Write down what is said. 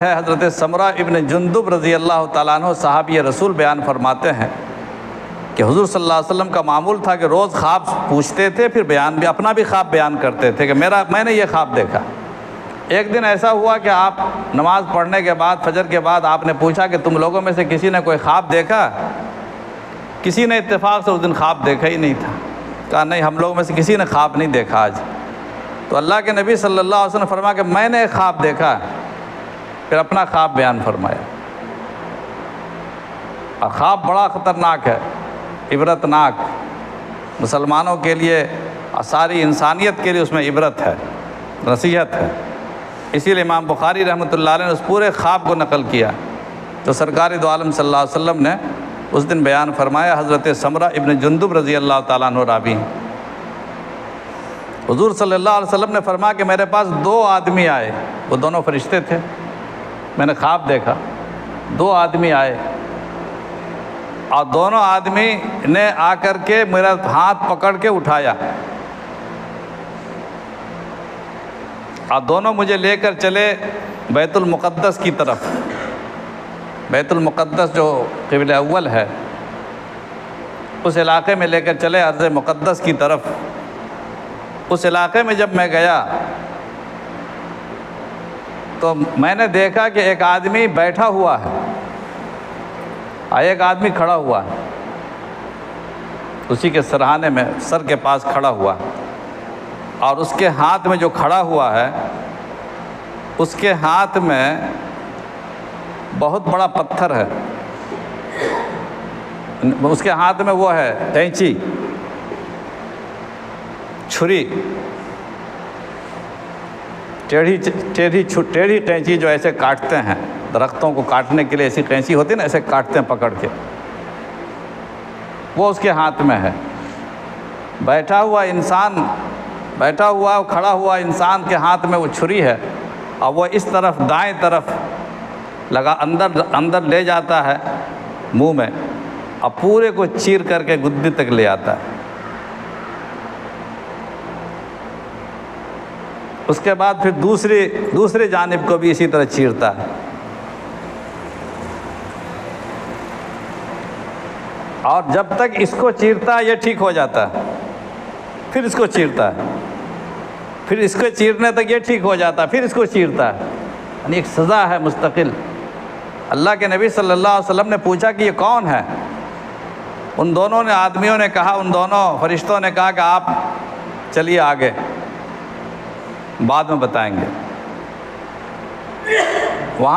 ہے حضرت سمرہ ابن جندب رضی اللہ تعالیٰ عنہ صحابی رسول بیان فرماتے ہیں کہ حضور صلی اللہ علیہ وسلم کا معمول تھا کہ روز خواب پوچھتے تھے، پھر بیان بھی اپنا بھی خواب بیان کرتے تھے کہ میں نے یہ خواب دیکھا۔ ایک دن ایسا ہوا کہ آپ نماز پڑھنے کے بعد فجر کے بعد آپ نے پوچھا کہ تم لوگوں میں سے کسی نے کوئی خواب دیکھا؟ کسی نے اتفاق سے اس دن خواب دیکھا ہی نہیں تھا۔ کہا نہیں، ہم لوگوں میں سے کسی نے خواب نہیں دیکھا آج۔ تو اللہ کے نبی صلی اللہ علیہ وسلم نے فرمایا کہ میں نے ایک خواب دیکھا، پھر اپنا خواب بیان فرمایا۔ اور خواب بڑا خطرناک ہے، عبرتناک، مسلمانوں کے لیے اور ساری انسانیت کے لیے اس میں عبرت ہے، نصیحت ہے۔ اسی لیے امام بخاری رحمۃ اللہ علیہ نے اس پورے خواب کو نقل کیا تو سرکار دو عالم صلی اللہ علیہ وسلم نے اس دن بیان فرمایا۔ حضرت سمرہ ابن جندب رضی اللہ تعالیٰ عنہ راوی ہیں۔ حضور صلی اللہ علیہ وسلم نے فرمایا کہ میرے پاس 2 آدمی آئے، وہ دونوں فرشتے تھے، میں نے خواب دیکھا۔ 2 آدمی آئے اور دونوں آدمی نے آ کر کے میرا ہاتھ پکڑ کے اٹھایا اور دونوں مجھے لے کر چلے بیت المقدس کی طرف۔ بیت المقدس جو قبلہ اول ہے، اس علاقے میں لے کر چلے، ارض مقدس کی طرف۔ اس علاقے میں جب میں گیا تو میں نے دیکھا کہ ایک آدمی بیٹھا ہوا ہے اور ایک آدمی کھڑا ہوا ہے، اسی کے سرہانے میں سر کے پاس کھڑا ہوا، اور اس کے ہاتھ میں جو کھڑا ہوا ہے اس کے ہاتھ میں بہت بڑا پتھر ہے۔ اس کے ہاتھ میں وہ ہے قینچی، چھری، ٹیڑھی قینچی جو ایسے کاٹتے ہیں، درختوں کو کاٹنے کے لیے ایسی قینچی ہوتی ہے نا، ایسے کاٹتے ہیں پکڑ کے، وہ اس کے ہاتھ میں ہے۔ بیٹھا ہوا کھڑا ہوا انسان کے ہاتھ میں وہ چھری ہے، اور وہ اس طرف دائیں طرف لگا اندر لے جاتا ہے منہ میں، اور پورے کو چیر کر کے گدی تک لے آتا ہے۔ اس کے بعد پھر دوسری جانب کو بھی اسی طرح چیرتا ہے، اور جب تک اس کو چیرتا ہے یہ ٹھیک ہو جاتا ہے، پھر اس کو چیرتا ہے، پھر اس کو چیرنے تک یہ ٹھیک ہو جاتا ہے، پھر اس کو چیرتا ہے۔ یعنی ایک سزا ہے مستقل۔ اللہ کے نبی صلی اللہ علیہ وسلم نے پوچھا کہ یہ کون ہے؟ ان دونوں نے آدمیوں نے کہا، ان دونوں فرشتوں نے کہا کہ آپ چلیے آگے، بعد میں بتائیں گے۔